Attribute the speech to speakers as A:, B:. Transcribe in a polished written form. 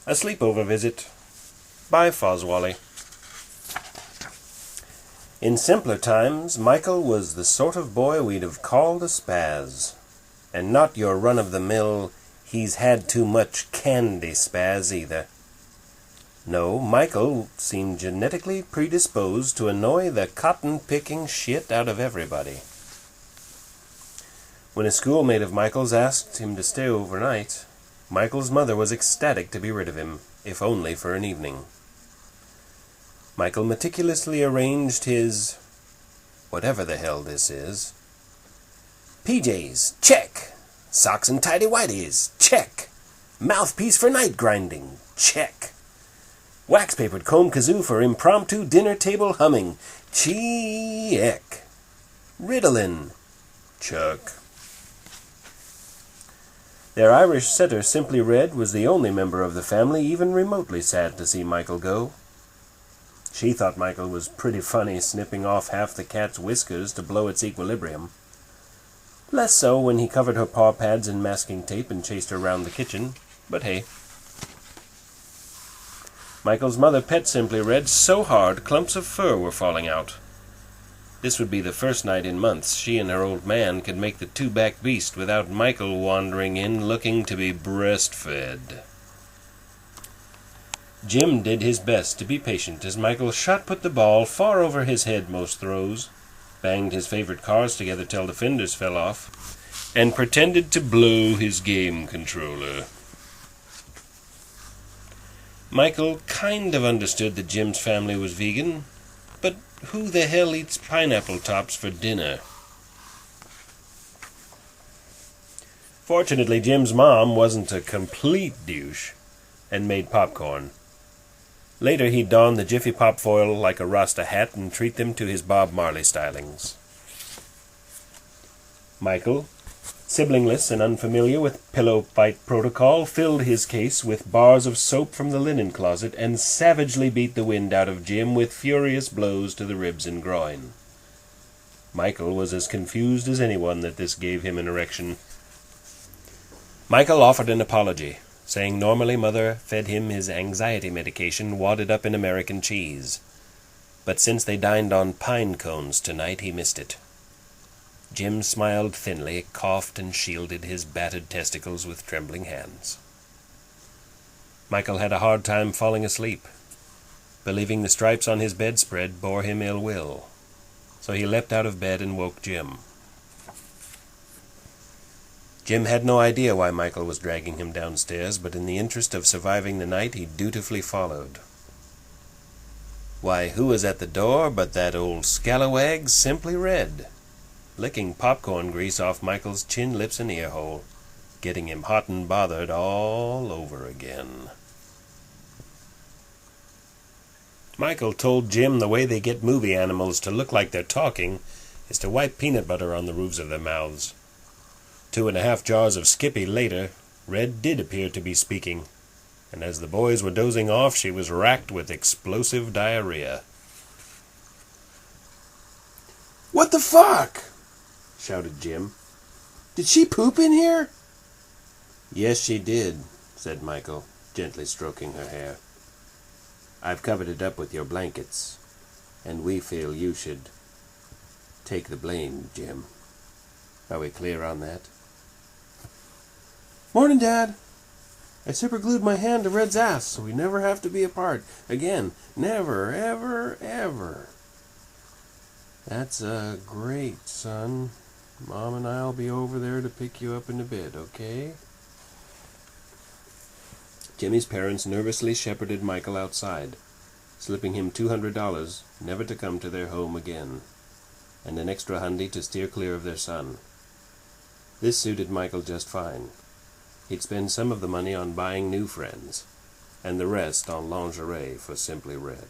A: A Sleepover Visit by Foswally. In simpler times, Michael was the sort of boy we'd have called a spaz. And not your run-of-the-mill, he's had too much candy spaz either. No, Michael seemed genetically predisposed to annoy the cotton-picking shit out of everybody. When a schoolmate of Michael's asked him to stay overnight, Michael's mother was ecstatic to be rid of him, if only for an evening. Michael meticulously arranged his whatever the hell this is. PJs, check. Socks and tidy-whities, check. Mouthpiece for night grinding, check. Wax-papered comb kazoo for impromptu dinner table humming, check. Ritalin, chuck. Their Irish setter, Simply Red, was the only member of the family even remotely sad to see Michael go. She thought Michael was pretty funny, snipping off half the cat's whiskers to blow its equilibrium. Less so when he covered her paw pads in masking tape and chased her round the kitchen, but hey. Michael's mother pet Simply Red so hard clumps of fur were falling out. This would be the first night in months she and her old man could make the two-back beast without Michael wandering in looking to be breastfed. Jim did his best to be patient as Michael shot-put the ball far over his head most throws, banged his favorite cars together till the fenders fell off, and pretended to blow his game controller. Michael kind of understood that Jim's family was vegan, but who the hell eats pineapple tops for dinner? Fortunately, Jim's mom wasn't a complete douche and made popcorn. Later, he'd don the Jiffy Pop foil like a Rasta hat and treat them to his Bob Marley stylings. Michael, siblingless and unfamiliar with pillow fight protocol, filled his case with bars of soap from the linen closet and savagely beat the wind out of Jim with furious blows to the ribs and groin. Michael was as confused as anyone that this gave him an erection. Michael offered an apology, saying normally Mother fed him his anxiety medication wadded up in American cheese. But since they dined on pine cones tonight, he missed it. Jim smiled thinly, coughed, and shielded his battered testicles with trembling hands. Michael had a hard time falling asleep, believing the stripes on his bedspread bore him ill will, so he leapt out of bed and woke Jim. Jim had no idea why Michael was dragging him downstairs, but in the interest of surviving the night, he dutifully followed. Why, who was at the door but that old scalawag Simply Red, licking popcorn grease off Michael's chin, lips, and ear hole, getting him hot and bothered all over again. Michael told Jim the way they get movie animals to look like they're talking is to wipe peanut butter on the roofs of their mouths. 2.5 jars of Skippy later, Red did appear to be speaking, and as the boys were dozing off, she was racked with explosive diarrhea.
B: "What the fuck?" shouted Jim. "Did she poop in here?"
A: "Yes, she did," said Michael, gently stroking her hair. "I've covered it up with your blankets, and we feel you should take the blame, Jim. Are we clear on that?"
B: "Morning, Dad. I superglued my hand to Red's ass so we never have to be apart. Again. Never, ever, ever." "That's great, son. Mom and I'll be over there to pick you up into bed, okay?"
A: Jimmy's parents nervously shepherded Michael outside, slipping him $200 never to come to their home again, and an extra $100 to steer clear of their son. This suited Michael just fine. He'd spend some of the money on buying new friends, and the rest on lingerie for Simply Red.